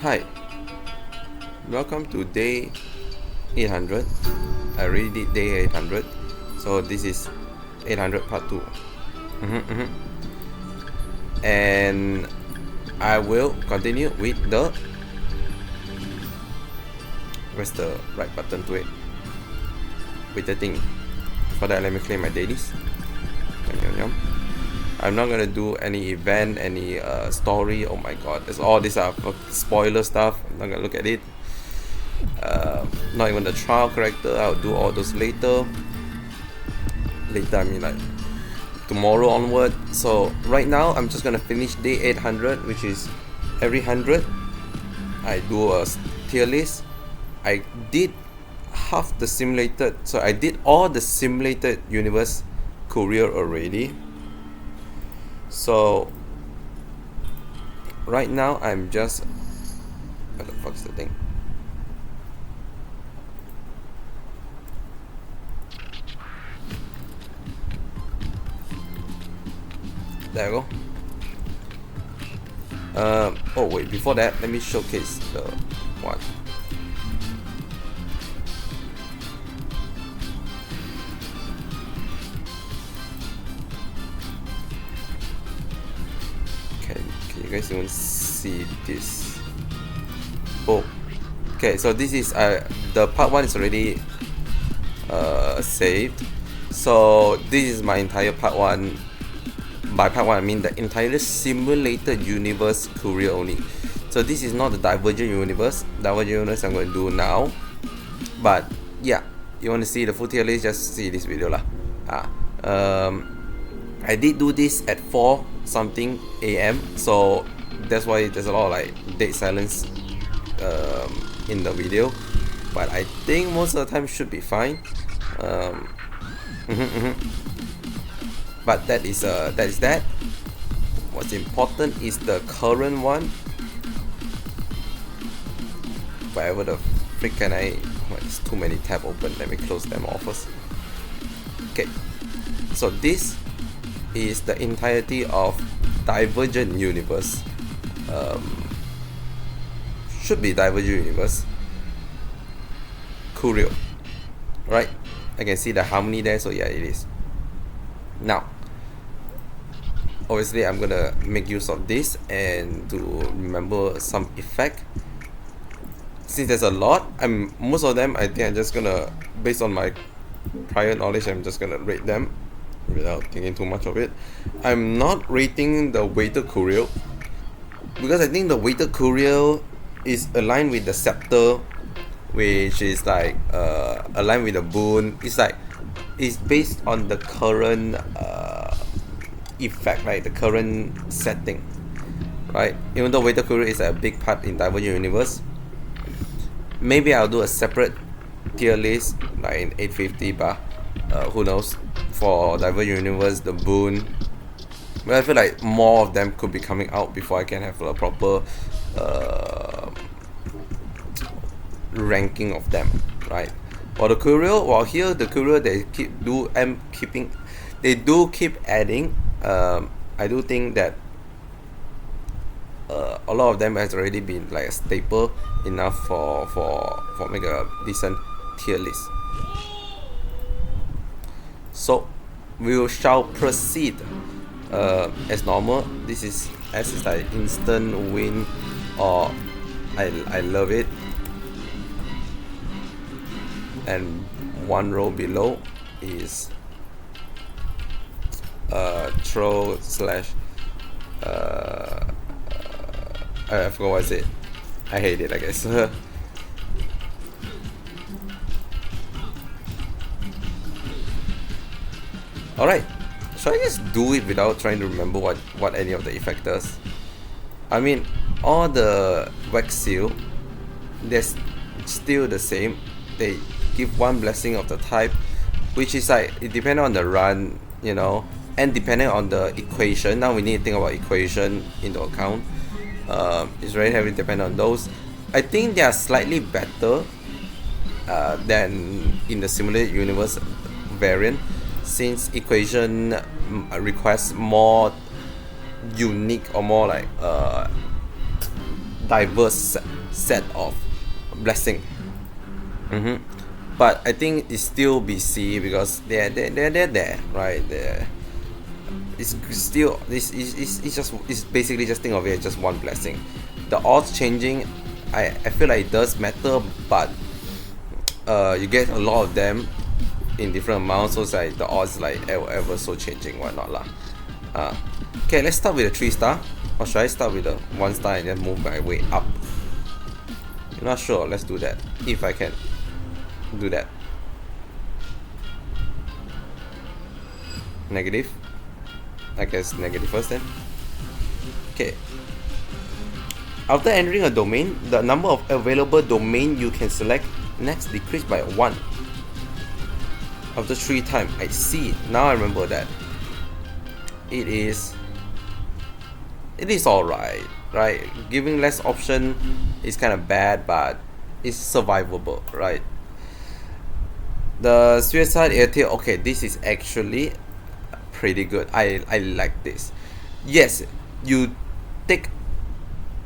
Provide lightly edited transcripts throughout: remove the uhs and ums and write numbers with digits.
Hi, welcome to day 800. I already did day 800, so this is 800 part 2. And I will continue with the, where's the right button to it, with the thing. For that, let me claim my dailies. I'm not gonna do any event, any story. Oh my god, there's all this spoiler stuff. I'm not gonna look at it. Not even the trial character. I'll do all those later. I mean like tomorrow onward. So right now I'm just gonna finish day 800, which is every 100 I do a tier list. I did half the simulated, so I did all the simulated universe curio already. So right now I'm just, what the fuck's the thing? There you go. Oh wait, before that, let me showcase the one. Can you guys even see this? Oh, okay. So this is the part 1 is already saved. So this is my entire part 1. By part 1 I mean the entire simulated universe curio only. So this is not the divergent universe. Divergent universe I'm going to do now. But yeah, you want to see the full tier list, just see this video lah. I did do this at 4 something AM, so that's why there's a lot of like dead silence in the video. But I think most of the time should be fine. But that is that. What's important is the current one. Wherever the frick can I? Oh, there's too many tabs open. Let me close them all first. Okay, so this is the entirety of Divergent Universe. Should be Divergent Universe curio, right? I can see the harmony there, so yeah, it is. Now, obviously I'm gonna make use of this and to remember some effect. Since there's a lot, most of them I think I'm just gonna, based on my prior knowledge, I'm just gonna rate them without thinking too much of it. I'm not rating the weighted curio because I think the weighted curio is aligned with the scepter, which is like aligned with the boon. It's based on the current effect, right? The current setting, right? Even though weighted curio is a big part in Divergent Universe, maybe I'll do a separate tier list like in 850 bar. Who knows, for Divergent Universe, the boon. But I feel like more of them could be coming out before I can have a proper ranking of them, right? For the curio, while here the curio they do keep adding. I do think that a lot of them has already been like a staple enough for make a decent tier list. So we shall proceed as normal. This is like instant win, or I love it. And one row below is throw slash I forgot what is it. I hate it, I guess. Alright, so I just do it without trying to remember what any of the effect does. I mean, all the wax seal, they're still the same. They give one blessing of the type, which is like, it depends on the run, you know, and depending on the equation. Now we need to think about equation into account. It's very heavily dependent on those. I think they are slightly better than in the simulated universe variant, since equation requires more unique or more like diverse set of blessing. But I think it's still BC because they're there, right? It's still it's basically just think of it as just one blessing. The odds changing, I feel like it does matter, but you get a lot of them in different amounts, so it's like the odds like ever so changing, whatnot lah. Okay, let's start with the 3-star, or should I start with the 1-star and then move my way up? I'm not sure. Let's do that if I can do that. Negative. I guess negative first then. Okay. After entering a domain, the number of available domain you can select next decreased by 1. After 3 times, I see. Now I remember that. It is alright, right? Giving less option is kind of bad, but it's survivable, right? The suicide airtail, okay, this is actually pretty good. I like this. Yes, you take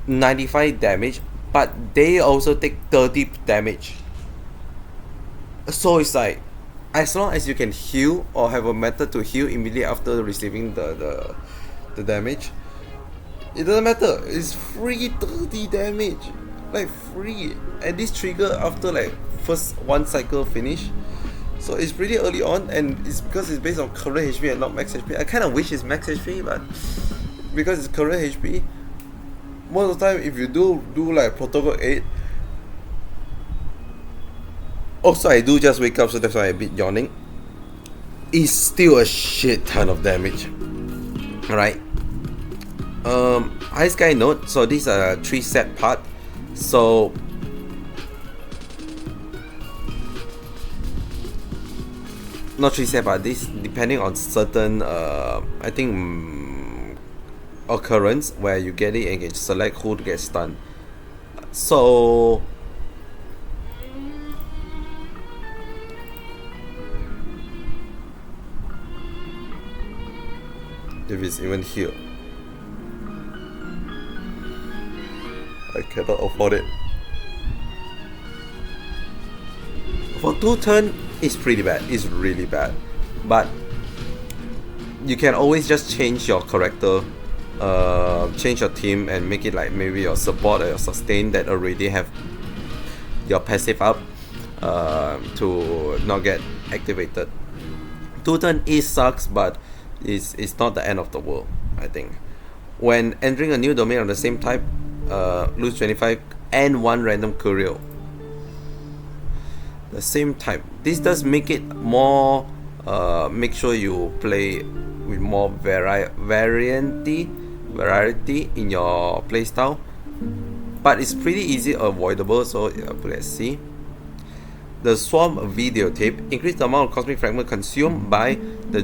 95 damage, but they also take 30 damage. So it's like, as long as you can heal or have a method to heal immediately after receiving the damage, it doesn't matter. It's free 30 damage, like free, and this trigger after like first 1 cycle finish. So it's pretty early on, and it's because it's based on current HP and not max HP. I kind of wish it's max HP, but because it's current HP, most of the time if you do like Protocol 8. Also, I do just wake up, so that's why I'm a bit yawning. It's still a shit ton of damage. Alright. High Sky Note. So these are 3 set part. So not 3 set part. This depending on certain I think occurrence where you get it and can select who to get stunned. So if it's even here, I cannot afford it. For 2 turn, it's pretty bad. It's really bad. But you can always just change your character, change your team, and make it like maybe your support or your sustain that already have your passive up to not get activated. 2 turn is sucks, but it's not the end of the world, I think. When entering a new domain of the same type, lose 25 and 1 random curio. The same type. This does make it more, make sure you play with more variety in your playstyle. But it's pretty easy avoidable, so let's see. The Swarm videotape increase the amount of cosmic fragment consumed by the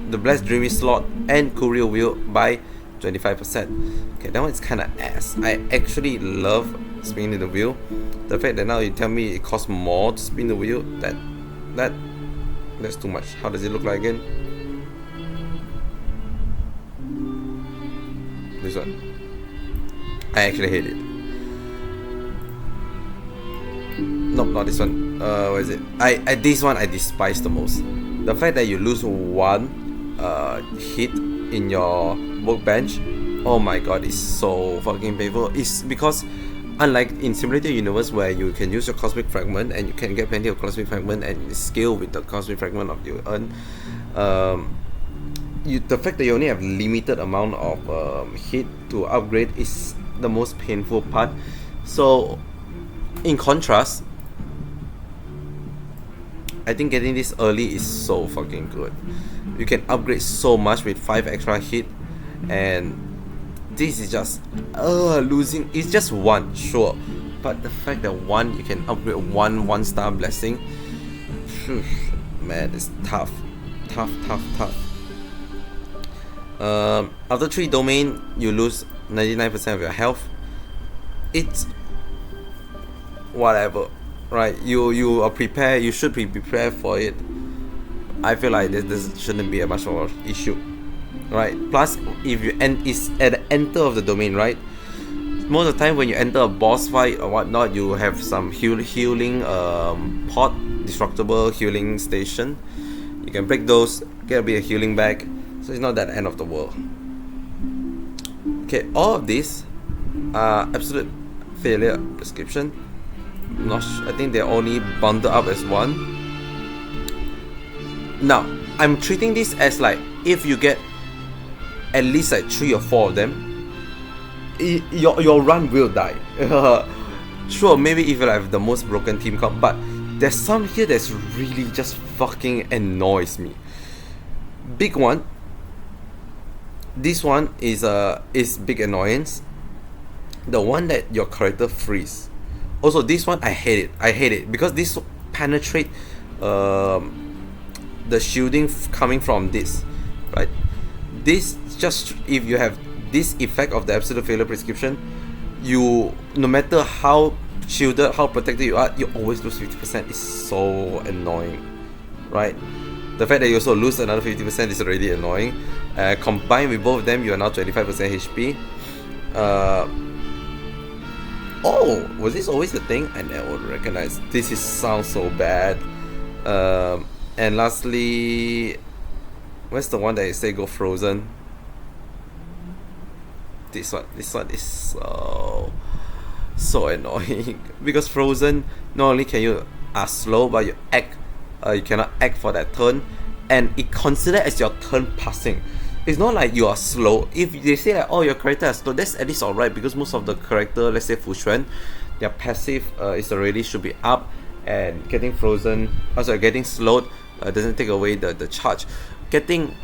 the Blessed Dreamy slot and Curio Wheel by 25%. Okay, that one is kind of ass. I actually love spinning the wheel. The fact that now you tell me it costs more to spin the wheel, that's too much. How does it look like again? This one. I actually hate it. Nope, not this one. What is it? This one I despise the most. The fact that you lose 1 hit in your workbench, oh my god, it's so fucking painful. It's because unlike in Simulator Universe where you can use your Cosmic Fragment and you can get plenty of Cosmic Fragment and scale with the Cosmic Fragment of you earn, the fact that you only have limited amount of hit to upgrade is the most painful part. So in contrast, I think getting this early is so fucking good. You can upgrade so much with 5 extra hit, and this is just losing. It's just 1, sure, but the fact that 1 you can upgrade 1-star blessing, man, it's tough. After 3 domain, you lose 99% of your health. It's whatever. Right, you are prepared. You should be prepared for it. I feel like this shouldn't be a much of an issue, right? Plus, if you it's at the enter of the domain, right? most of the time when you enter a boss fight or whatnot, you have some healing pot, destructible healing station. You can break those, get a bit of healing back, so it's not that end of the world. Okay, all of these are absolute failure prescription. I think they're only bundled up as one. Now, I'm treating this as like, if you get at least like 3 or 4 of them, your run will die. Sure, maybe if you have the most broken team comp, but there's some here that's really just fucking annoys me. Big one. This one is big annoyance. The one that your character freeze. Also, this one I hate it because this penetrate the shielding coming from this, right? This just, if you have this effect of the absolute failure prescription, you, no matter how shielded, how protected you are, you always lose 50%. It's so annoying, right? The fact that you also lose another 50% is already annoying. Combined with both of them, you are now 25% HP. Oh, was this always the thing? I never recognize. This sounds so bad. And lastly, where's the one that you say go frozen? This one is so annoying because frozen, not only can you are slow, but you cannot act for that turn, and it considered as your turn passing. It's not like you are slow. If they say like, oh, your character is slow, that's at least alright, because most of the character, let's say Fuxuan, their passive is already should be up, and getting frozen, also getting slowed doesn't take away the charge. Getting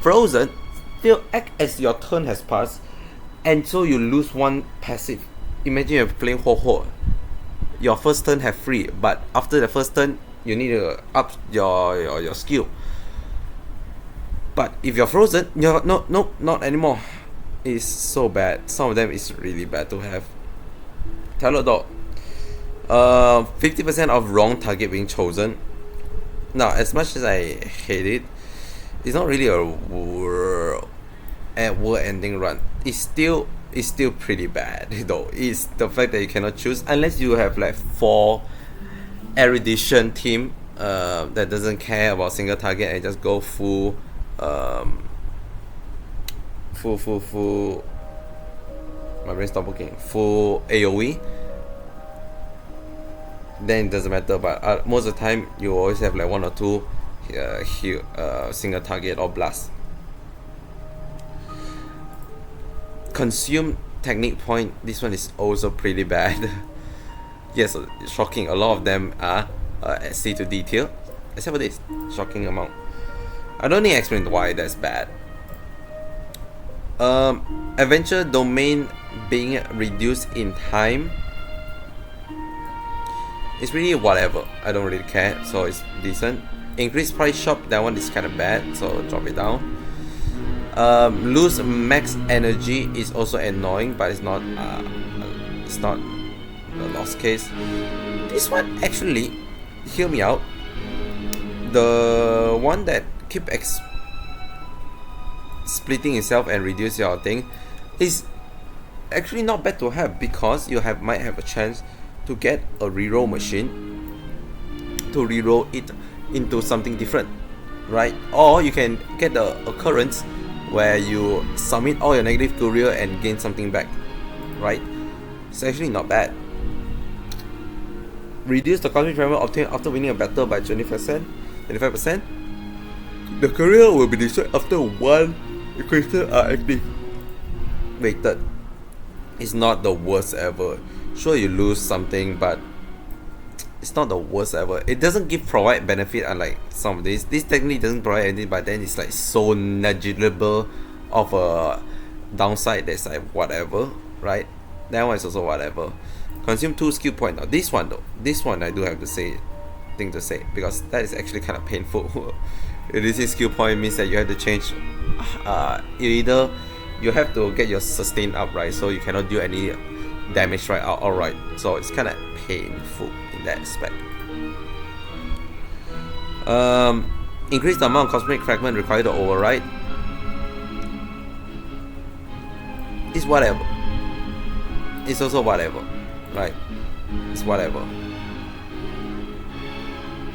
frozen still act as your turn has passed, and so you lose one passive. Imagine you're playing Ho-Ho. Your first turn have free, but after the first turn you need to up your skill. But if you're frozen, you're not anymore. It's so bad. Some of them is really bad to have. Talent Dog. 50% of wrong target being chosen. Now, as much as I hate it, it's not really a world ending run. It's still pretty bad though. It's the fact that you cannot choose unless you have like 4 erudition team that doesn't care about single target and just go full my brain stopped working, full AoE, then it doesn't matter. But most of the time you always have like 1 or 2 single target or blast. Consume technique point, this one is also pretty bad. Yes, shocking, a lot of them are SC to detail, except for this shocking amount. I don't need to explain why that's bad. Adventure domain being reduced in time, it's really whatever, I don't really care, so it's decent. Increased price shop, that one is kind of bad, so drop it down. Lose max energy is also annoying, but it's not a lost case. This one actually, hear me out, the one that keep splitting itself and reduce your thing is actually not bad to have, because you might have a chance to get a reroll machine to reroll it into something different, right? Or you can get the occurrence where you submit all your negative curio and gain something back, right? It's actually not bad. Reduce the cosmic fragment obtained after winning a battle by 25%. The curio will be destroyed after 1 equation are activated. It's not the worst ever. Sure, you lose something, but it's not the worst ever. It doesn't provide benefit, unlike some of these. This technically doesn't provide anything, but then it's like so negligible of a downside that's like whatever, right? That one is also whatever. Consume 2 skill points. Now this one though, this one I do have to say because that is actually kind of painful. Reducing skill point means that you have to change. Either you have to get your sustain up, right? So you cannot do any damage right out, alright. So it's kind of painful in that aspect. Increase the amount of cosmic fragment required to override. It's whatever. it's also whatever, right? It's whatever.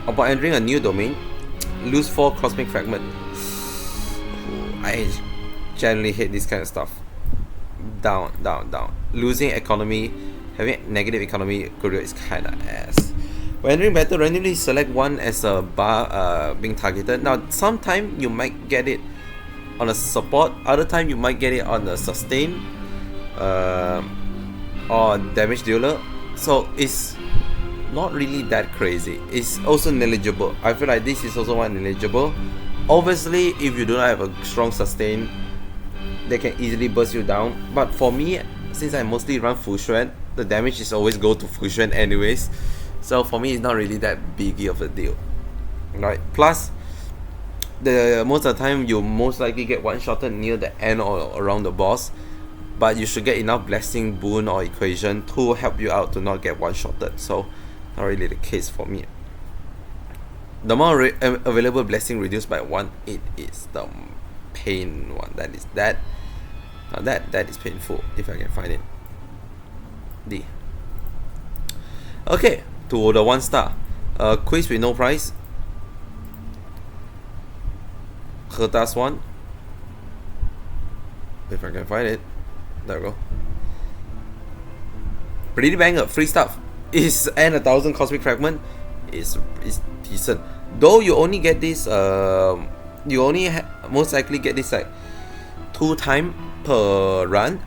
Upon entering a new domain, lose 4 cosmic fragment. I generally hate this kind of stuff. Down, down, down. Losing economy, having negative economy curio is kinda ass. When entering battle, randomly select one as a bar being targeted. Now, sometime you might get it on a support, other time you might get it on a sustain or damage dealer. So it's not really that crazy. It's also negligible. I feel like this is also one negligible. Obviously, if you do not have a strong sustain, they can easily burst you down. But for me, since I mostly run full shred, the damage is always go to full shred anyways. So for me, it's not really that biggie of a deal, right? Plus, most of the time you most likely get one-shotted near the end or around the boss, but you should get enough blessing, boon, or equation to help you out to not get one-shotted. So, not really the case for me. The amount available blessing reduced by 1, it is the pain one. That is that. Now that is painful if I can find it. D. Okay, to the 1 star. Quiz with no prize. Kertas one. If I can find it. There we go. Pretty banger, free stuff. And 1,000 cosmic fragment is decent. Though you only get this you only most likely get this like 2 times per run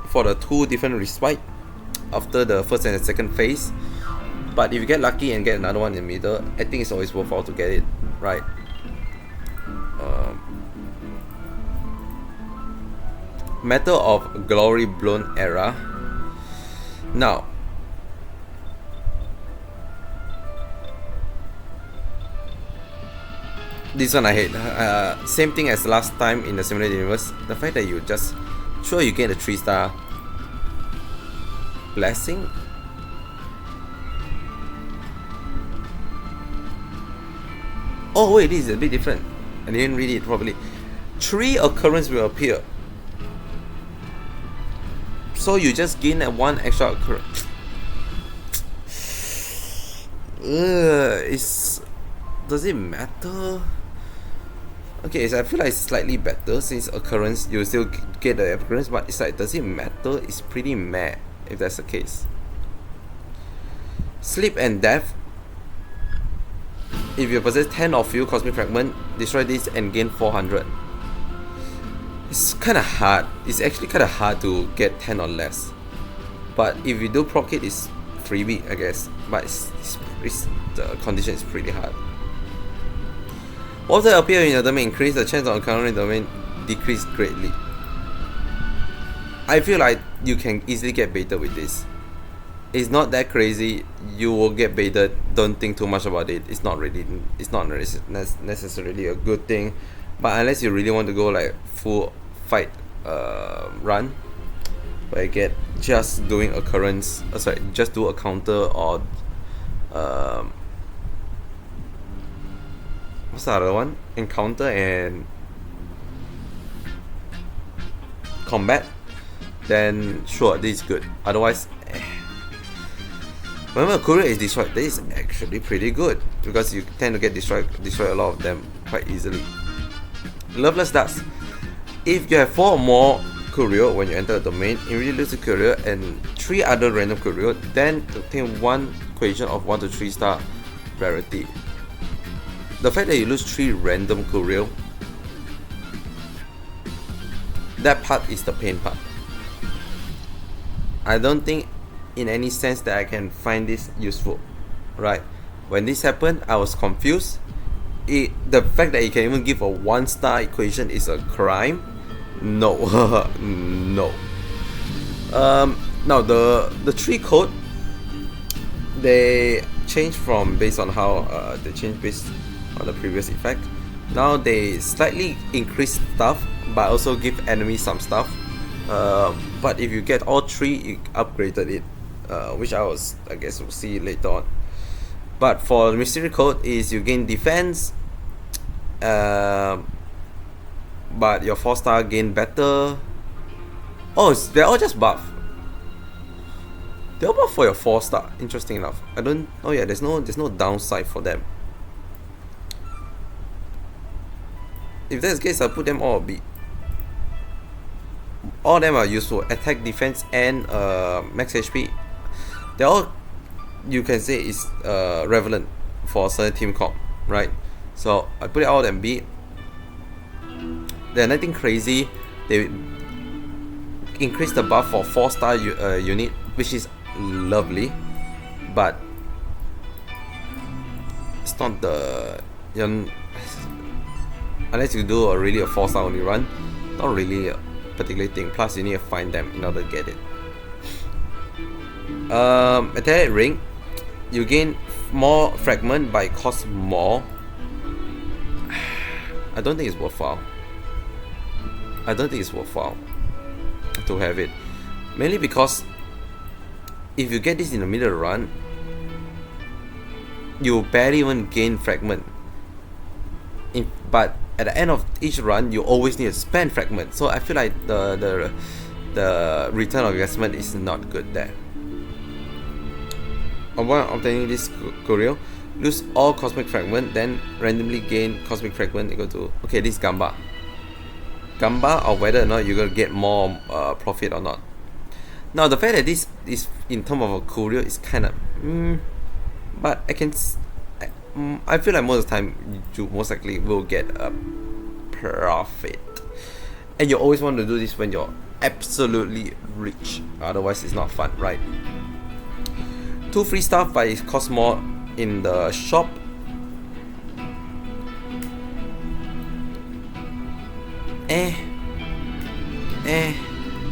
for the 2 different respite after the first and the second phase. But if you get lucky and get another one in the middle, I think it's always worthwhile to get it, right? Matter of Glory Blown Era. Now, this one I hate. Same thing as last time in the Simulated Universe. The fact that you just sure you get a 3-star blessing. Oh wait, this is a bit different. I didn't read it properly. 3 occurrence will appear. So you just gain that 1 extra occurrence. Does it matter? Okay, so I feel like it's slightly better since occurrence you still get the occurrence, but it's like, does it matter? It's pretty meh if that's the case. Sleep and Death. If you possess 10 or few cosmic fragment, destroy this and gain 400. It's kinda hard. It's actually kinda hard to get 10 or less. But if you do proc it, it's freebie, I guess. But the condition is pretty hard. Water appear in your domain, increase the chance of encountering the domain, decrease greatly. I feel like you can easily get baited with this. It's not that crazy. You will get baited. Don't think too much about it. It's not necessarily a good thing. But unless you really want to go like full fight run, where you get just doing occurrence, just do a counter or what's the other one? Encounter and combat, then sure, this is good. Otherwise, whenever a courier is destroyed, this is actually pretty good because you tend to get destroy a lot of them quite easily. Loveless Dust. If you have 4 or more curio when you enter the domain, immediately lose a curio and 3 other random curio, then obtain 1 equation of 1 to 3 star rarity. The fact that you lose 3 random curio, that part is the pain part. I don't think in any sense that I can find this useful, right? When this happened, I was confused. The fact that you can even give a 1-star equation is a crime. No. No. Now the 3 code, they change from based on how they change based on the previous effect. Now they slightly increase stuff but also give enemies some stuff. But if you get all 3, you upgraded it, which I guess we'll see later on. But for the mystery code is you gain defense, but your 4-star gain better. Oh, they're all just buff. They all for your 4-star. Interesting enough. I don't. Oh yeah, there's no downside for them. If that's the case, I'll put them all B. All of them are useful. Attack, defense, and max HP. They're all, you can say, is relevant for a certain team comp, right? So I put it all in B. They're nothing crazy. They increase the buff for 4-star unit, which is lovely, but it's not the unless you do a 4-star only run, not really a particular thing. Plus you need to find them in order to get it. Metallic ring, you gain more fragment but it costs more. I don't think it's worthwhile. I don't think it's worthwhile to have it, mainly because if you get this in the middle run, you barely even gain fragment. But at the end of each run, you always need to spend fragment. So I feel like the return on investment is not good there. Upon obtaining this curio, lose all cosmic fragment, then randomly gain cosmic fragment equal to, okay, this Gamba, or whether or not you're gonna get more profit or not. Now the fact that this is in terms of a curio is kind of but I feel like most of the time you most likely will get a profit, and you always want to do this when you're absolutely rich, otherwise it's not fun, right? 2 free stuff, but it costs more in the shop.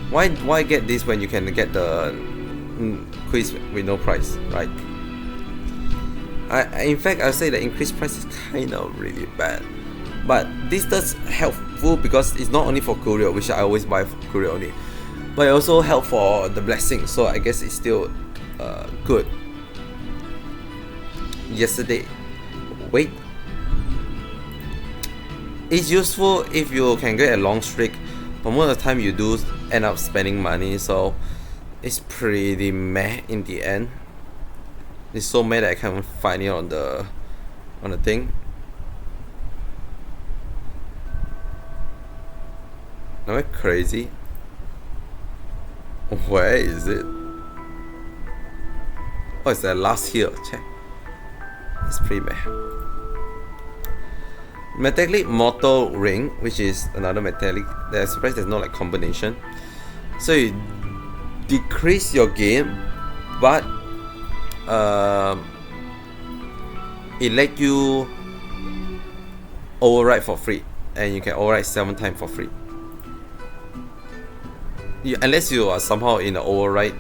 Why get this when you can get the quiz with no price, right? In fact, I'll say the increased price is kind of really bad, but this does helpful because it's not only for curio, which I always buy for curio only, but it also help for the blessing. So I guess it's still good. Wait, it's useful if you can get a long streak, but most of the time you do end up spending money, so it's pretty meh in the end. It's so meh that I can't find it on the thing. Am I crazy? Where is it? Oh, it's the last here. Check. It's pretty meh. Metallic mortal ring, which is another metallic. I'm surprised there's no like combination. So you decrease your gain, but it let you override for free, and you can override 7 times for free. Unless you are somehow in the override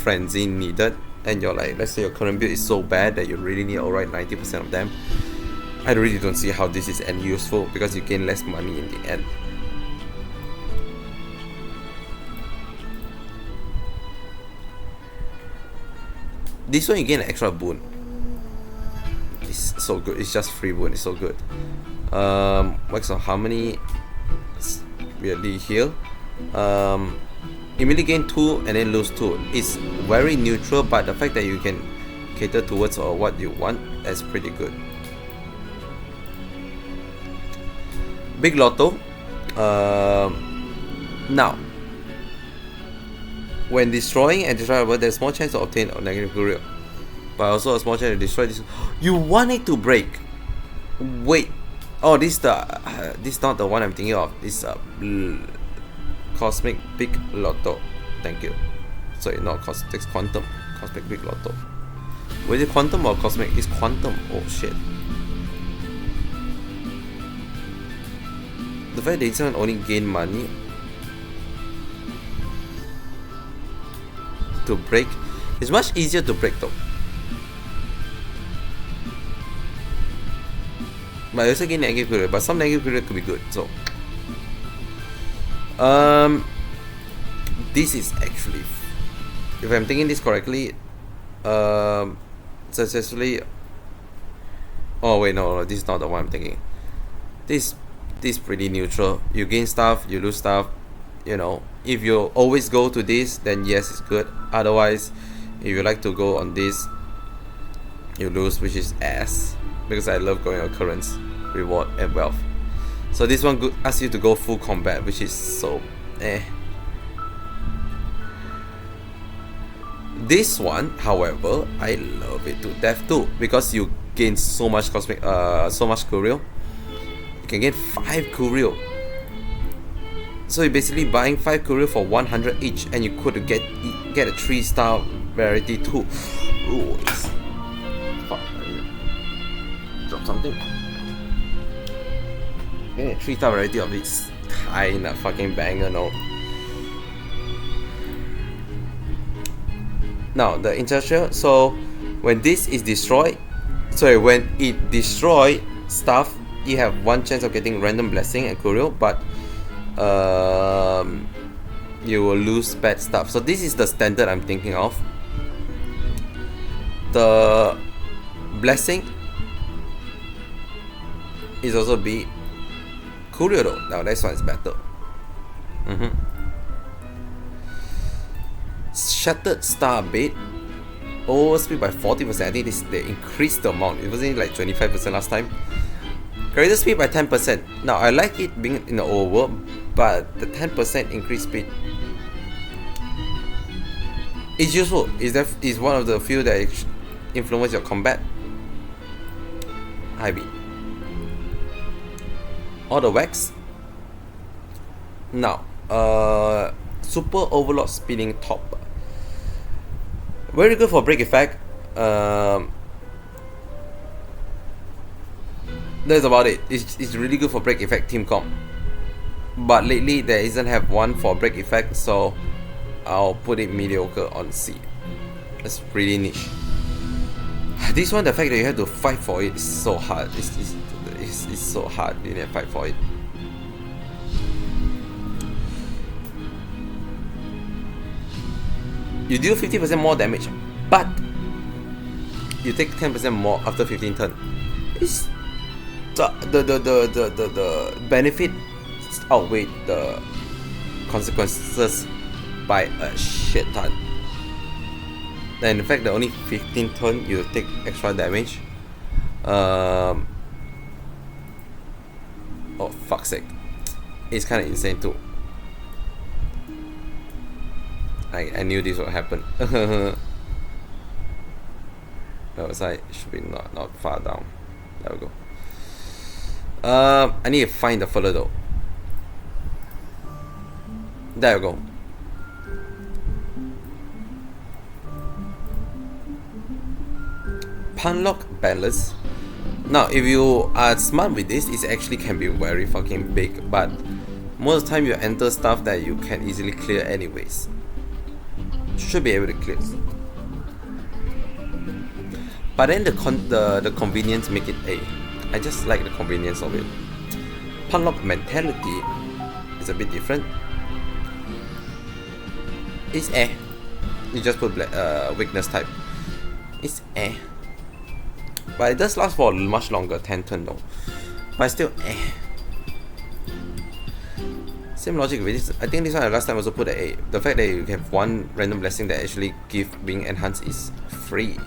frenzy needed, and you're like, let's say your current build is so bad that you really need to override 90% of them. I really don't see how this is any useful because you gain less money in the end. This one you gain an extra boon. It's so good. It's just free boon. It's so good. Wax of Harmony. Weirdly heal. Immediately gain 2 and then lose 2. It's very neutral, but the fact that you can cater towards what you want, that's pretty good. Big Lotto. Now, when destroying and destroyable, there's more chance to obtain a negative curio, but also a small chance to destroy this. You want it to break. Wait. Oh, this is not the one I'm thinking of. This Cosmic Big Lotto. Thank you. Sorry, not it's Quantum. Cosmic Big Lotto. Was it Quantum or Cosmic? It's Quantum. Oh shit. The fact that it's only gain money to break is much easier to break though. But I also gain negative curio, but some negative curio could be good. So this is actually, if I'm thinking this correctly, successfully. Oh wait, no, this is not the one I'm thinking. This is pretty neutral. You gain stuff, you lose stuff. you know, if you always go to this, then yes, it's good. Otherwise, if you like to go on this, you lose, which is ass, because I love going occurrence, reward, and wealth. So this one asks you to go full combat, which is so eh. This one, however, I love it to death too, because you gain so much so much curio. You can get 5 curio. So you're basically buying 5 curio for 100 each, and you could get a 3-star variety too. Ooh, fuck, drop something. Getting a 3-star variety of this kinda fucking banger, no? Now the industrial. So when this is destroyed, when it destroy stuff, you have 1 chance of getting random blessing and curio, but you will lose bad stuff. So this is the standard I'm thinking of. The blessing is also B. Curio though. Now this one is better. Shattered Star Bait. Overspeed by 40%. I think they increased the amount. It wasn't like 25% last time. Greater speed by 10%. Now I like it being in the overworld, but the 10% increased speed is useful. Is one of the few that influence your combat. High beat. All the wax. Now, Super Overlord Speeding Top. Very good for break effect. That's about it. It's really good for break effect team comp. But lately there isn't have one for break effect, so I'll put it mediocre on C. It's really niche. This one, the fact that you have to fight for it is so hard. It's so hard. You need to fight for it. You deal 50% more damage, but you take 10% more after 15 turn. It's the benefit outweigh the consequences by a shit ton. And in fact, the only 15 turn you take extra damage. Oh fuck's sake, it's kind of insane too. I knew this would happen. Where was I? It should be not far down. There we go. I need to find the further though. There we go. Punlock balance. Now, if you are smart with this, it actually can be very fucking big, but most of the time you enter stuff that you can easily clear anyways. Should be able to clear. But then the convenience make it A. I just like the convenience of it. Punlock mentality is a bit different. It's A. You just put weakness type. It's A. But it does last for much longer, 10 turn though. But still A. Same logic with this. I think this one last time also put an A. The fact that you have one random blessing that actually give being enhanced is free.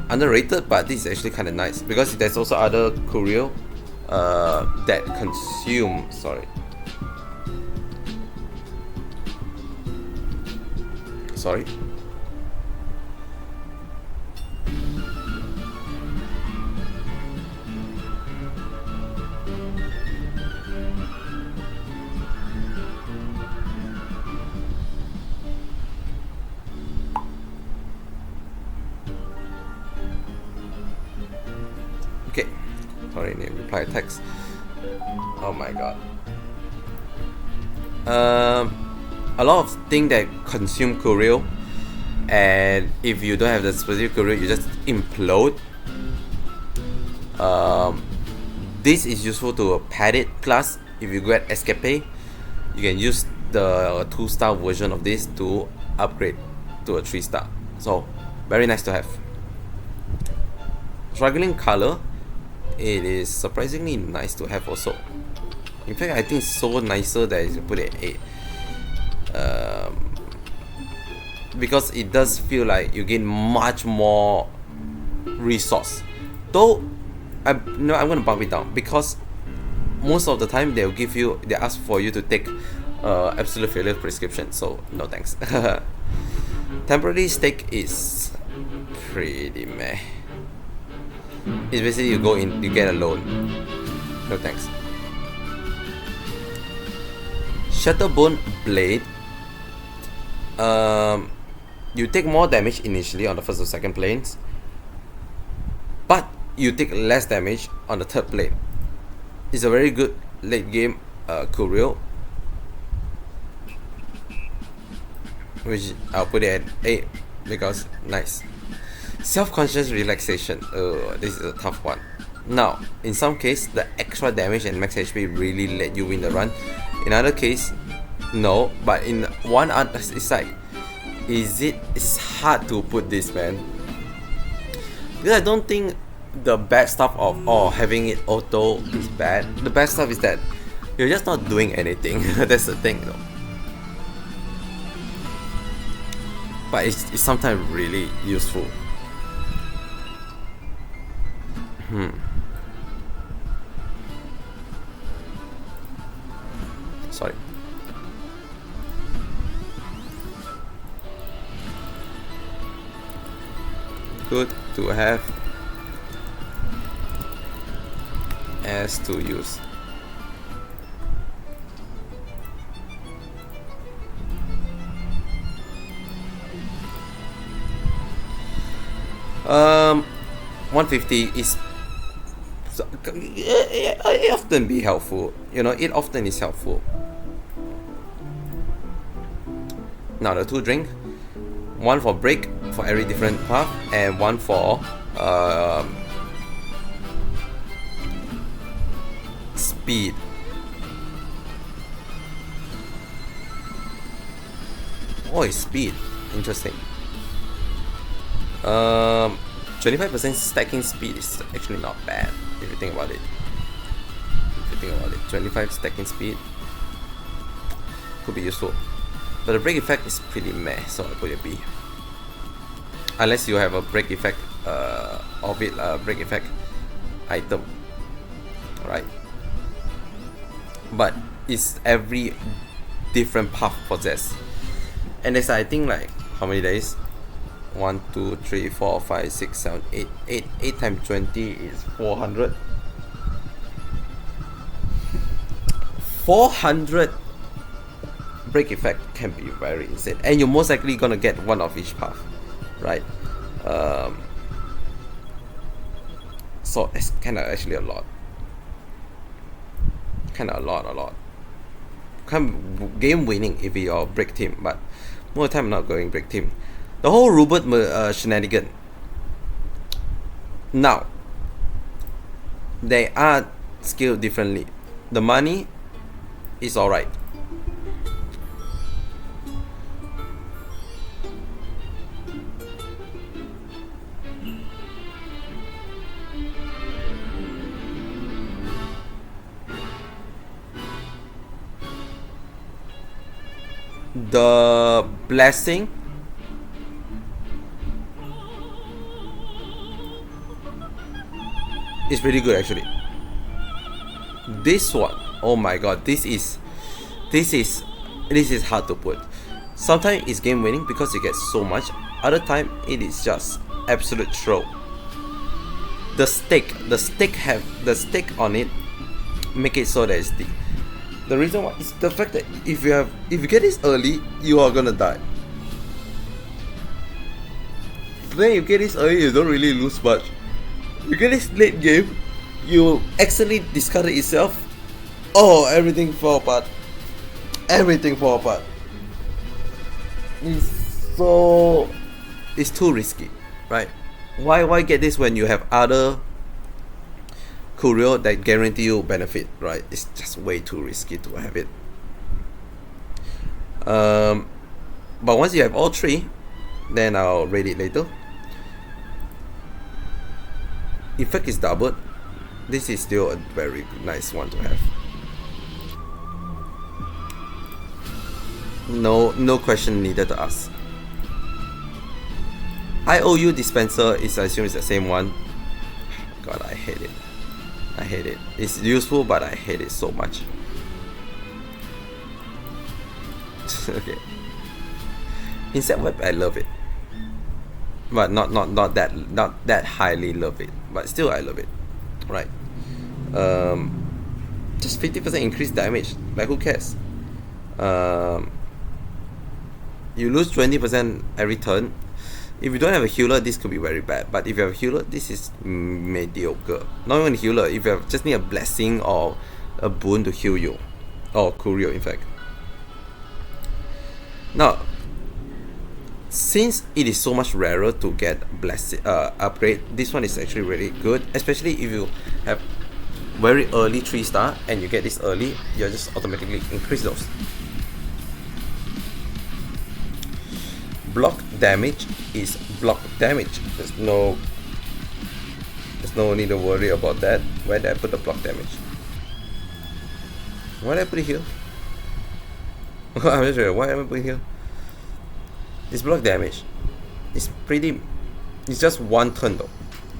Underrated, but this is actually kind of nice because there's also other curio that consume. Sorry. Okay, sorry, need reply text. Oh my god. A lot of things that consume curio, and if you don't have the specific curio, you just implode. This is useful to a padded class. If you get escape, you can use the 2-star version of this to upgrade to a 3-star. So very nice to have. Struggling color, it is surprisingly nice to have also. In fact, I think it's so nicer that you put it at 8. Because it does feel like you gain much more resource. Though, I'm gonna bump it down because most of the time they ask for you to take absolute failure prescription. So no thanks. Temporary stake is pretty meh. It's basically you go in, you get a loan. No thanks. Shatterbone Blade. You take more damage initially on the first or second planes, but you take less damage on the third plane. It's a very good late game curio, which I'll put it at 8 because nice. Self-conscious relaxation. Oh, this is a tough one. Now, in some case, the extra damage and max HP really let you win the run. In other case, no. But in one other, it's like, it's hard to put this, man. Because I don't think the bad stuff of having it auto is bad. The bad stuff is that you're just not doing anything. That's the thing, though. But it's sometimes really useful. Sorry. Good to have as to use. Um, 150 is it often be helpful. You know, it often is helpful. Now the 2 drink, one for break for every different path, and one for speed. Oh, it's speed. Interesting. 25% stacking speed is actually not bad if you think about it. 25 stacking speed could be useful. But the break effect is pretty meh, so I put it B. Unless you have a break effect break effect item. Right. But it's every different path possessed. And there's I think like how many days? 1, 2, 3, 4, 5, 6, 7, 8. 8 times 20 is 400. 400 break effect can be very insane, and you're most likely gonna get one of each path, right? So it's kinda actually a lot. Kinda a lot. Game winning if you're break team, but more time not going break team. The whole Rupert shenanigan. Now, they are scaled differently. The money is alright. The blessing is pretty good actually. This one, oh my god, this is hard to put. Sometimes it's game winning because you get so much. Other time it is just absolute throw. The stake on it make it so that it's the reason why is the fact that if you get this early, you are gonna die. Then you get this early, you don't really lose much. You get this late game, you accidentally discard it itself. Oh, everything fall apart. It's too risky, right? Why get this when you have other curio that guarantee you benefit, right? It's just way too risky to have it. But once you have all 3, then I'll rate it later. Effect is doubled. This is still a very nice one to have. No question needed to ask. IOU dispenser is, I assume, is the same one. God, I hate it. I hate it. It's useful, but I hate it so much. Okay. Insect web, I love it, but not that highly love it. But still, I love it. Right. Just 50% increased damage. Like, who cares? You lose 20% every turn. If you don't have a healer, this could be very bad. But if you have a healer, this is mediocre. Not even a healer. If you just need a blessing or a boon to heal you, or curio, in fact. Now, since it is so much rarer to get upgrade, this one is actually really good, especially if you have very early 3-star and you get this early, you just automatically increase those. Block damage is block damage. There's no need to worry about that. Where did I put the block damage? Why did I put it here? I'm just sure. Why am I putting here? It's block damage. It's just one turn though.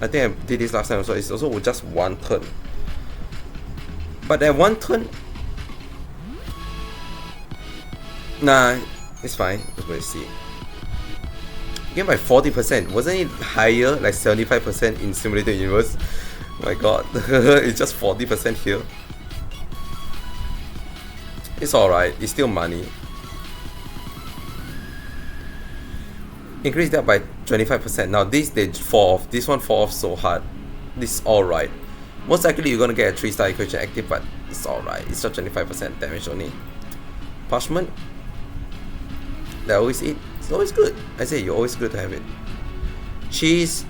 I think I did this last time also. It's also just one turn. But that one turn, nah, it's fine. Let's go see. Gain by 40%. Wasn't it higher, like 75% in Simulated Universe? Oh my god, it's just 40% here. It's alright. It's still money. Increase that by 25%. Now this they fall off. This one fall off so hard. This is alright. Most likely you're gonna get a 3-star equation active, but it's alright. It's just 25% damage only. Parchment. They always eat. It's always good. I say you're always good to have it. Cheese.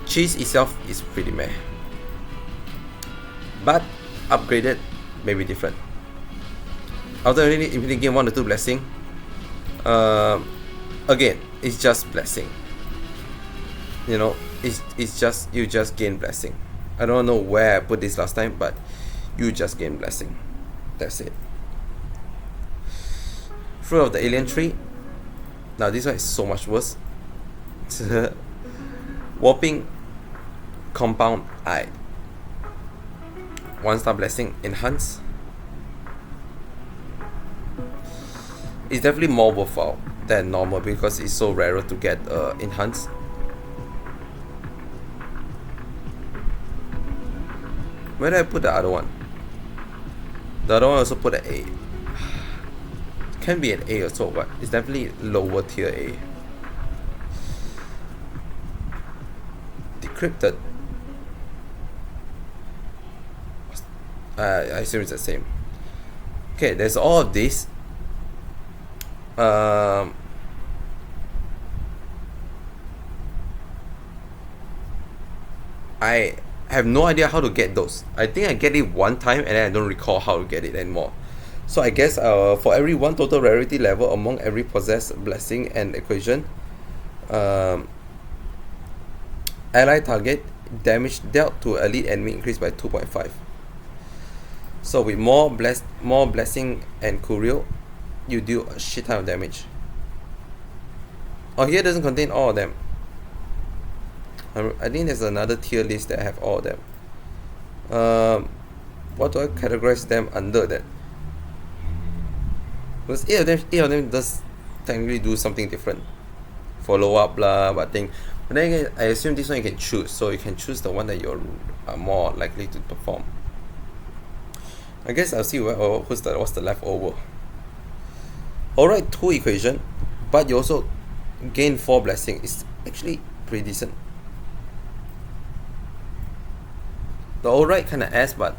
Cheese itself is pretty meh. But upgraded may be different. After if you gain 1 or 2 blessing, again, it's just blessing. You know, it's just you just gain blessing. I don't know where I put this last time, but you just gain blessing. That's it. Fruit of the alien tree. Now this one is so much worse. Warping compound eye. 1-star blessing enhance. It's definitely more worthwhile than normal because it's so rare to get enhanced. Where did I put the other one? The other one also put an A. Can be an A also, but it's definitely lower tier A. Decrypted. I assume it's the same. Okay, there's all of this. I have no idea how to get those. I think I get it one time and then I don't recall how to get it anymore. So I guess for every 1 total rarity level among every possessed blessing and equation, ally target damage dealt to elite enemy increased by 2.5. So with more blessing and curio, you deal a shit ton of damage. Oh, here doesn't contain all of them. I think there's another tier list that have all of them. What do I categorize them under that? Because 8 of them does technically do something different. Follow up blah, but then again, I assume this one you can choose, so you can choose the one that you're more likely to perform. I guess I'll see what's the leftover. Alright, 2 equation, but you also gain 4 blessing. It's actually pretty decent. The alright kind of ass, but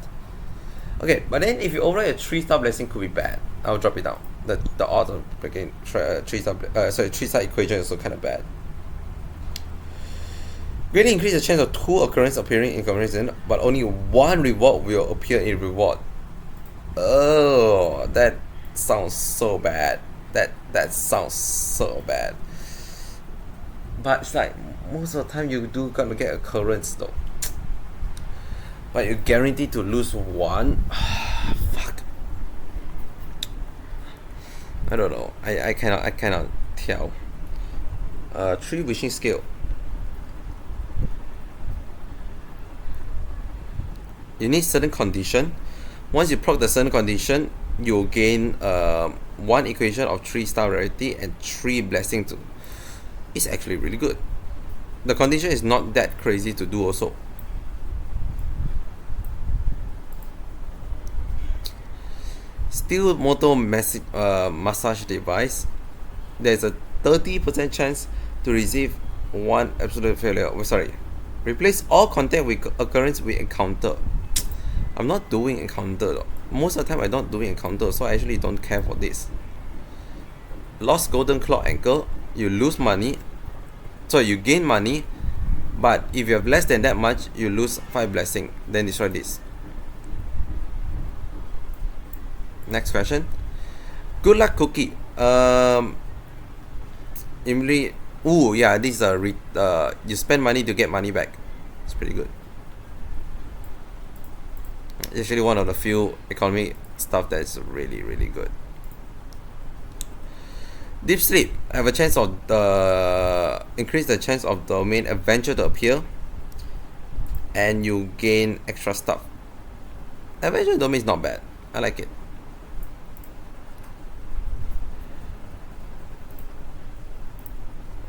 okay. But then if you override a 3-star blessing, could be bad. I'll drop it down. The odds of breaking 3-star equation is also kind of bad. Greatly increase the chance of 2 occurrences appearing in comparison, but only 1 reward will appear in reward. Oh, that sounds so bad. That sounds so bad. But it's like most of the time you do gonna get occurrence though. But you're guaranteed to lose 1. Fuck. I don't know. I cannot tell. 3 wishing skill. You need certain condition. Once you proc the certain condition, you'll gain 1 equation of 3 star rarity and 3 blessing too. It's actually really good. The condition is not that crazy to do also. Steel motor massage device. There's a 30% chance to receive 1 absolute failure. Oh, sorry. Replace all contact with occurrence we encounter. I'm not doing encounter though. Most of the time I don't doing encounter, so I actually don't care for this. Lost golden claw ankle. You lose money. So you gain money, but if you have less than that much, you lose 5 blessing. Then destroy this. Next question. Good luck cookie. Ooh, yeah, this is you spend money to get money back. It's pretty good. It's actually one of the few economic stuff that's really, really good. Deep sleep. Have a chance of increase the chance of the main adventure to appear, and you gain extra stuff. Adventure domain is not bad. I like it.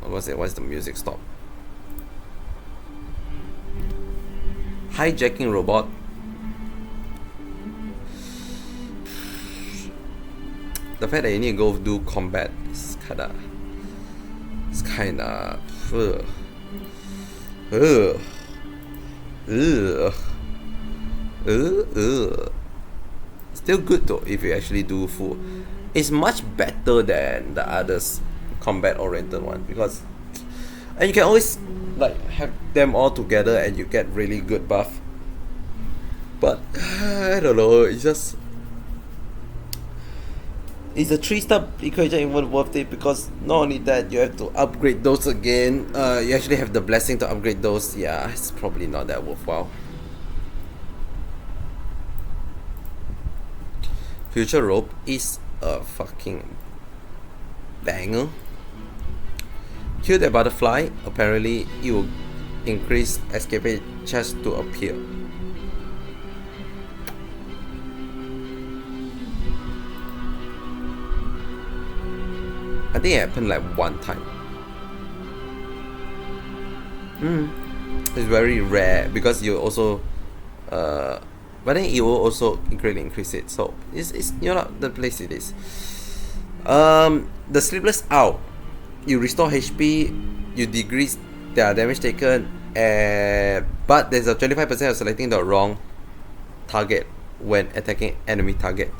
What was it? Why's the music stop? Hijacking robot. The fact that you need to go do combat is kinda still good though if you actually do full. It's much better than the others combat oriented one, because and you can always like have them all together and you get really good buff. But I don't know, it's just, is a 3-star equation even worth it? Because not only that, you have to upgrade those again. You actually have the blessing to upgrade those. Yeah, it's probably not that worthwhile. Future rope is a fucking banger. Kill the butterfly. Apparently, it will increase escape chance to appear. I think it happened like 1 time. It's very rare because you also but then it will also greatly increase it. So it's you're not the place it is. The sleepless owl. You restore HP, you decrease their damage taken, but there's a 25% of selecting the wrong target when attacking enemy target.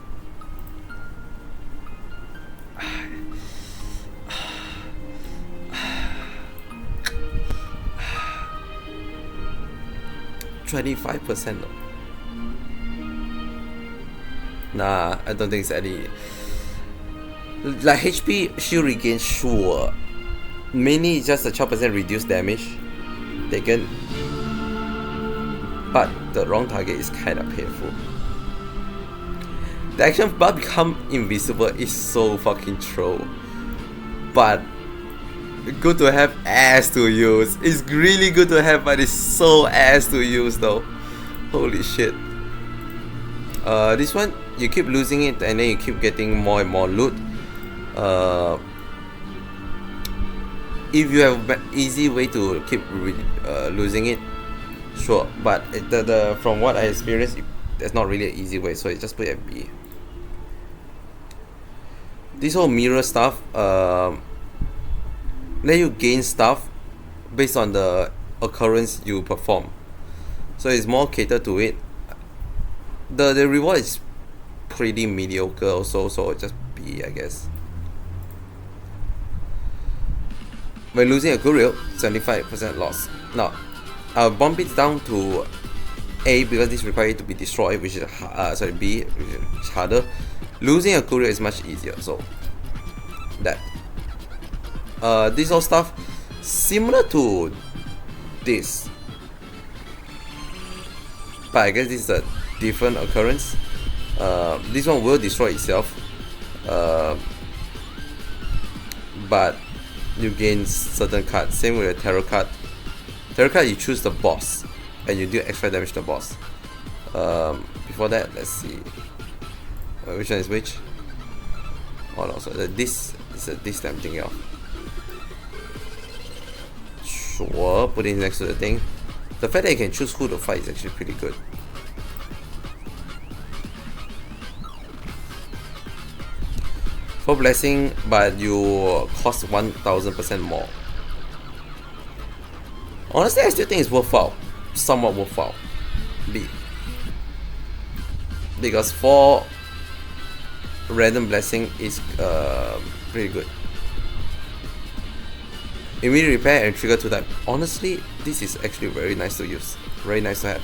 $25%. Nah, I don't think it's any. Like HP shield regain, sure. Mainly it's just a 12% reduced damage taken. But the wrong target is kinda painful. The action bar become invisible is so fucking troll. But good to have ass to use. It's really good to have, but it's so ass to use though. Holy shit. This one, you keep losing it and then you keep getting more and more loot. If you have an easy way to keep losing it, sure. But from what I experienced, there's not really an easy way, so you just put it at B. This whole mirror stuff, let you gain stuff based on the occurrence you perform, so it's more catered to it. The reward is pretty mediocre also, so just B, I guess. When losing a curio, 75% loss. Now I'll bump it down to A because this requires it to be destroyed, which is B, which is harder. Losing a curio is much easier, so that. This all stuff similar to this, but I guess this is a different occurrence. This one will destroy itself. but you gain certain cards. Same with a tarot card. Tarot card, you choose the boss and you deal extra damage to the boss. Before that, let's see which one is which. Oh no, so this is this that I'm thinking of. Sure, put it next to the thing. The fact that you can choose who to fight is actually pretty good. For blessing, but you cost 1000% more. Honestly, I still think it's worthwhile. Somewhat worthwhile. Because 4 random blessing is pretty good. Immediate repair and trigger 2 times. Honestly, this is actually very nice to use. Very nice to have.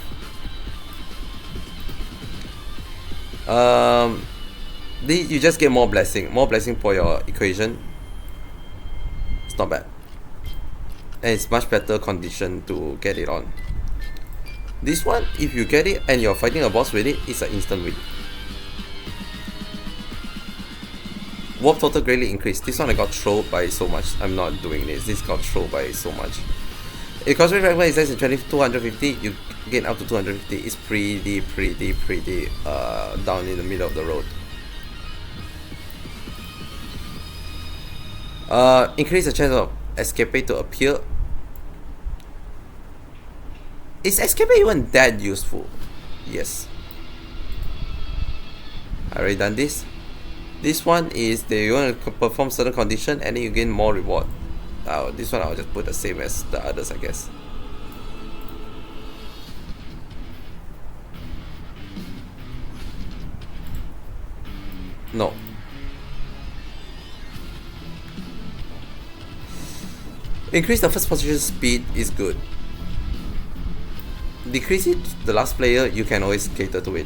You just get more blessing for your equation. It's not bad, and it's much better condition to get it on. This one, if you get it and you're fighting a boss with it, it's an instant win. Warp total greatly increased. This one I got trolled by so much. I'm not doing this. This got trolled by so much. If cosmic fragment is less than 250, you gain up to 250. It's pretty down in the middle of the road. Increase the chance of escape to appear. Is escape even that useful? Yes. I already done this. This one is you want to perform certain condition and then you gain more reward. This one I'll just put the same as the others, I guess. No. Increase the first position speed is good. Decrease it the last player, you can always cater to it.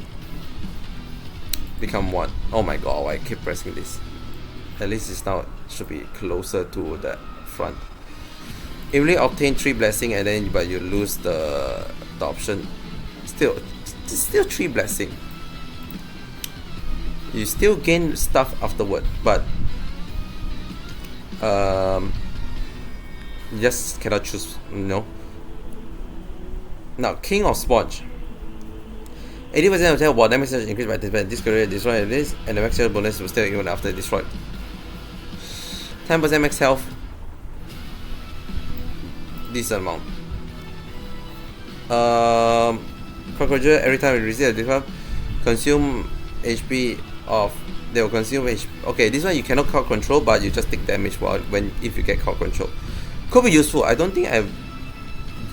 Become 1. Oh my god, I keep pressing this. At least it's now should be closer to the front. Immediately obtain 3 blessing and then but you lose the option. Still 3 blessing. You still gain stuff afterward, but you just cannot choose, Now, King of Sponge. 80% of attack while damage is increased by this career destroy this, and the max health bonus will stay even after destroyed. 10% max health. This amount. Cockroach every time you receive a debuff, consume HP of. They will consume HP. Okay, this one you cannot crowd control, but you just take damage if you get crowd control. Could be useful. I don't think I've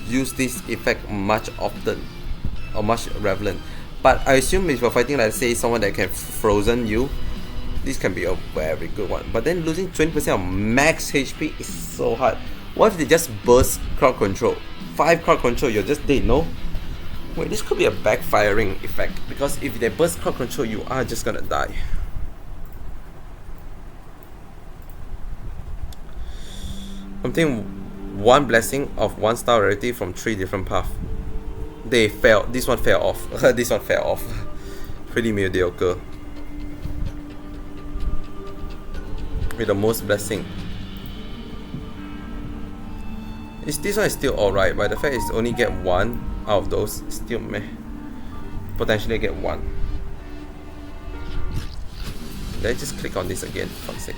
used this effect much often or much relevant. But I assume if you're fighting, let's say, someone that can frozen you, this can be a very good one. But then losing 20% of max HP is so hard. What if they just burst crowd control? 5 crowd control, you're just dead, no? Wait, this could be a backfiring effect. Because if they burst crowd control, you are just gonna die. I'm thinking 1 blessing of 1 star rarity from 3 different paths. They fell. This one fell off. This one fell off. Pretty mediocre. With the most blessing. This one is still alright, but the fact is only get 1 out of those, still meh. Potentially get 1. Let's just click on this again, for fuck's sake.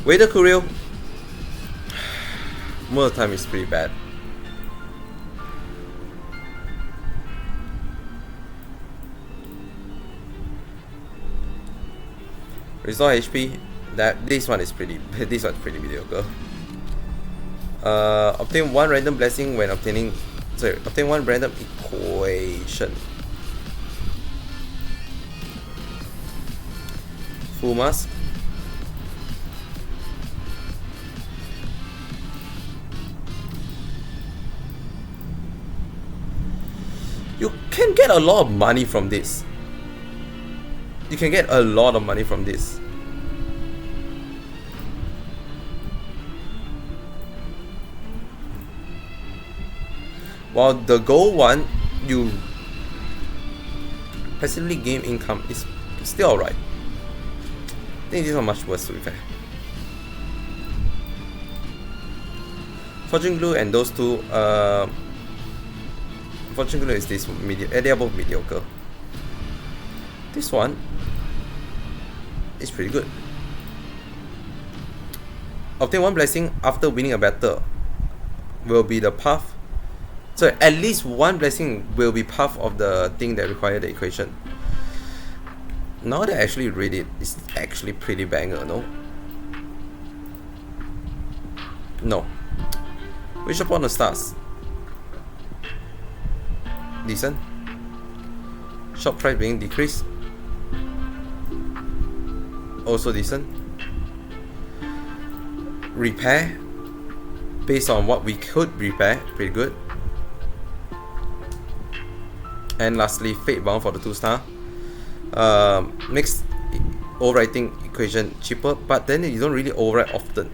Waiter curio. Most of the time is pretty bad. Restore HP. This one is pretty. This one's pretty mediocre. Obtain 1 random blessing when obtaining. Sorry, obtain 1 random equation. Full mask. You can get a lot of money from this. You can get a lot of money from this. While the gold one, you passively gain income is Still alright. I think this one much worse to be fair. Fortune Glue and those two, Fortune Glue is this they are both mediocre. This one is pretty good. Obtain one blessing after winning a battle will be the path. So at least one blessing will be path of the thing that require the equation. Now that I actually read it, it's actually pretty banger, no? No. Wish upon the stars. Decent. Shop price being decreased. Also decent. Repair. Based on what we could repair, pretty good. And lastly, Fate Bound for the 2-star. Makes overwriting equation cheaper, but then you don't really overwrite often.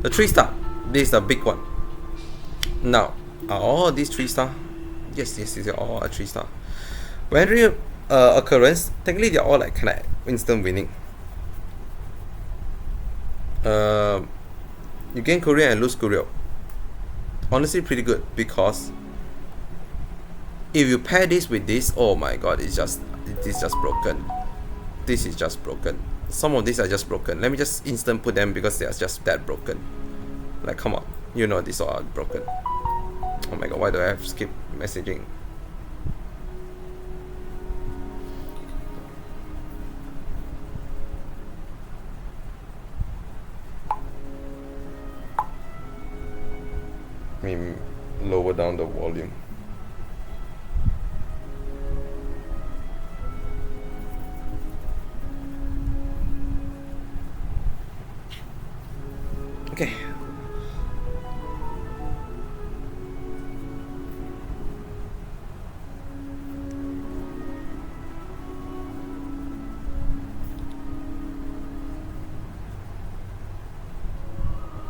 The 3-star, this is the big one. Now, are all these 3-star? Yes, they're all a 3-star. When real occurrence, technically they're all like kind of instant winning. You gain curio and lose curio. Honestly, pretty good, because if you pair this with this, oh my god, it is just broken. This is just broken. Some of these are just broken. Let me just instant put them because they are just that broken. Like, come on, you know these are broken. Oh my god, why do I have to skip messaging? Let me lower down the volume. Okay.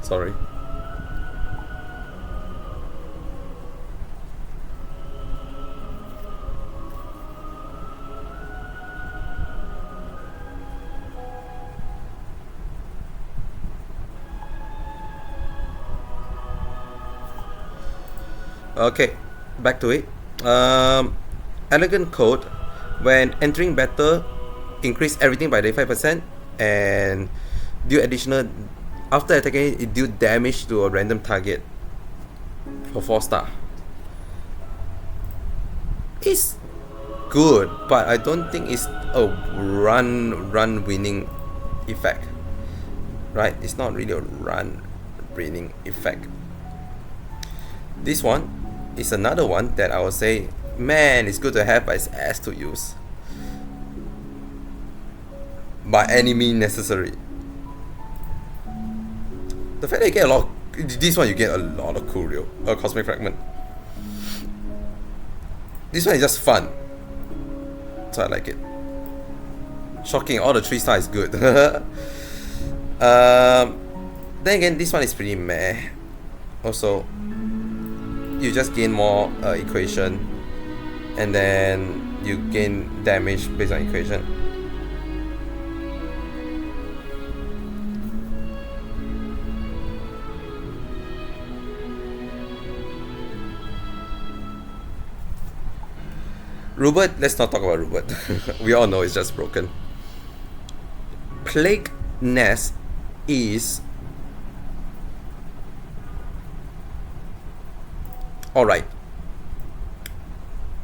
Sorry. Okay, back to it. Elegant code. When entering battle, increase everything by 35% and do additional. After attacking it, do damage to a random target for 4-star. It's good, but I don't think it's a run winning effect. Right? It's not really a run winning effect. This one is another one that I would say, man, it's good to have, but it's ass to use. By any means necessary. The fact that you get a lot of, this one you get a lot of curio, cosmic fragment. This one is just fun, so I like it. Shocking, all the 3-star is good. Then again, this one is pretty meh. Also, you just gain more equation, and then you gain damage based on equation. Rupert, let's not talk about Rupert. We all know it's just broken. Plague Nest is alright.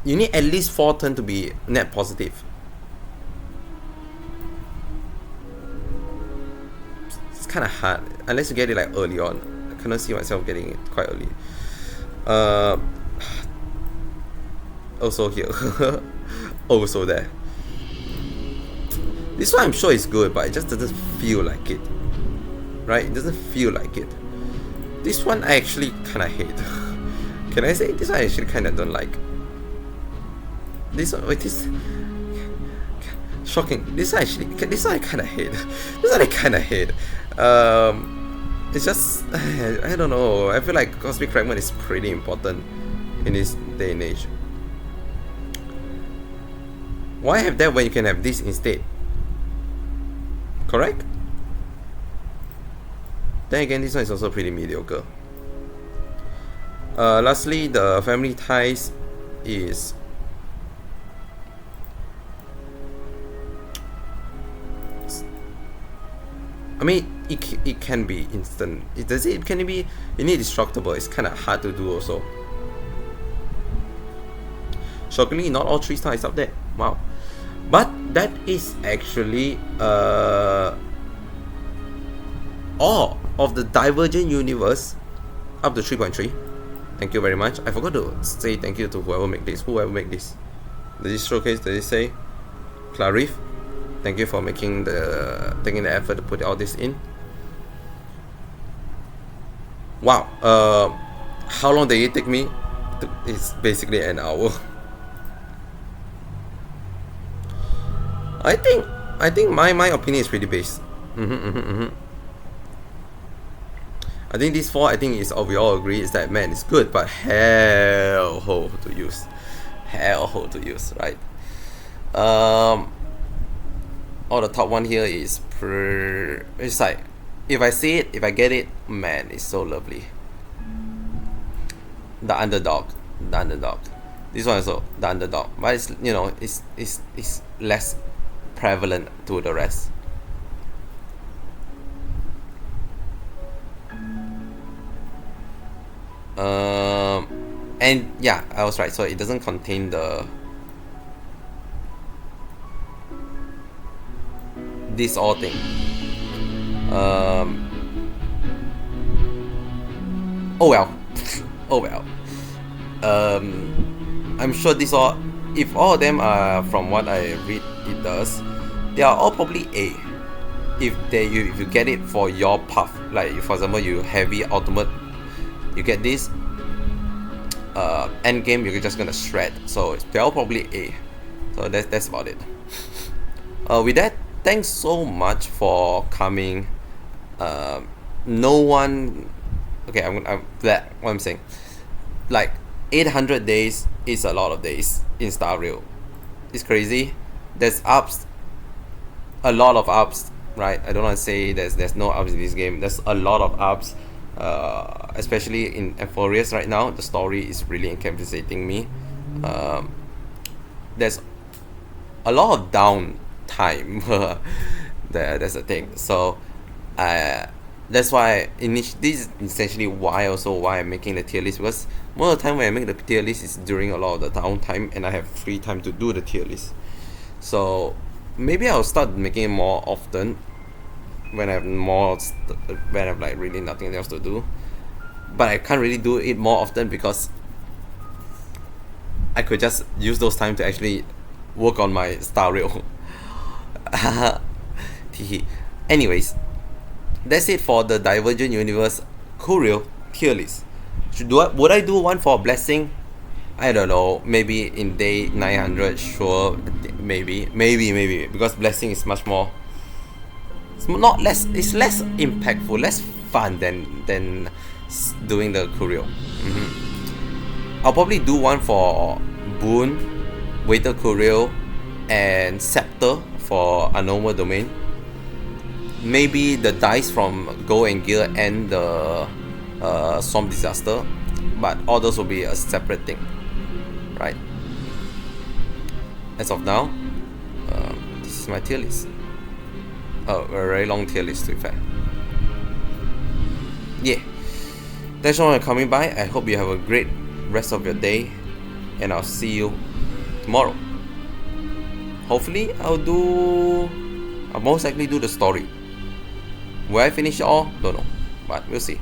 You need at least 4 turns to be net positive. It's kind of hard unless you get it like early on. I cannot see myself getting it quite early. Also here. Also there. This one I'm sure is good, but it just doesn't feel like it. Right? It doesn't feel like it. This one I actually kinda hate. Can I say this one I actually kinda don't like? This one, wait, this shocking. This one I kinda hate. This one I kinda hate. It's just I don't know. I feel like Cosmic Fragment is pretty important in this day and age. Why have that when you can have this instead? Correct? Then again, this one is also pretty mediocre. Lastly, the family ties is I mean, it can be instant. It can be indestructible. It's kind of hard to do also. Shockingly, not all 3 stars up there. Wow. But that is actually all of the Divergent universe up to 3.3. Thank you very much. I forgot to say thank you to whoever made this. Whoever made this. Did it showcase? Did it say? Clarif? Thank you for taking the effort to put all this in. Wow. How long did it take me? It's basically an hour. I think my opinion is pretty based. I think these 4, I think is all we all agree is that man, it's good, but hell hole to use. Hell hole to use, right? All the top one here is it's like, if I see it, if I get it, man, it's so lovely. The underdog. This one also, the underdog, but it's, you know, it's less prevalent to the rest. And yeah, I was right, so it doesn't contain this all thing. Oh well. Oh well. I'm sure this all, if all of them are from what I read it does, they are all probably A. If you get it for your path, like for example you heavy ultimate, you get this end game, you're just gonna shred. So they're all probably A. So that's about it. With that, thanks so much for coming. No one. Okay, what I'm saying. Like 800 days is a lot of days in Star Rail. It's crazy. There's ups, a lot of ups, right? I don't want to say there's no ups in this game. There's a lot of ups, especially in Euphorius right now. The story is really incapacitating me. There's a lot of downtime. That's the thing. So that's why this is essentially why I'm making the tier list, because most of the time when I make the tier list is during a lot of the downtime and I have free time to do the tier list. So maybe I'll start making it more often when I have when I have like really nothing else to do. But I can't really do it more often because I could just use those time to actually work on my Star Rail. Anyways, that's it for the Divergent Universe Curio tier list. Would I do one for Blessing? I don't know. Maybe in day 900. Sure. Maybe. Because Blessing is much more. It's not less. It's less impactful, less fun than doing the Curio. I'll probably do one for Boon, Waiter Curio, and Scepter for Anomal Domain. Maybe the dice from Go and Gear and the Swamp Disaster, but all those will be a separate thing, right? As of now, this is my tier list. A very long tier list, to be fair. Yeah. Thanks for coming by. I hope you have a great rest of your day, and I'll see you tomorrow. Hopefully, I'll most likely do the story. Will I finish it all? Don't know, but we'll see.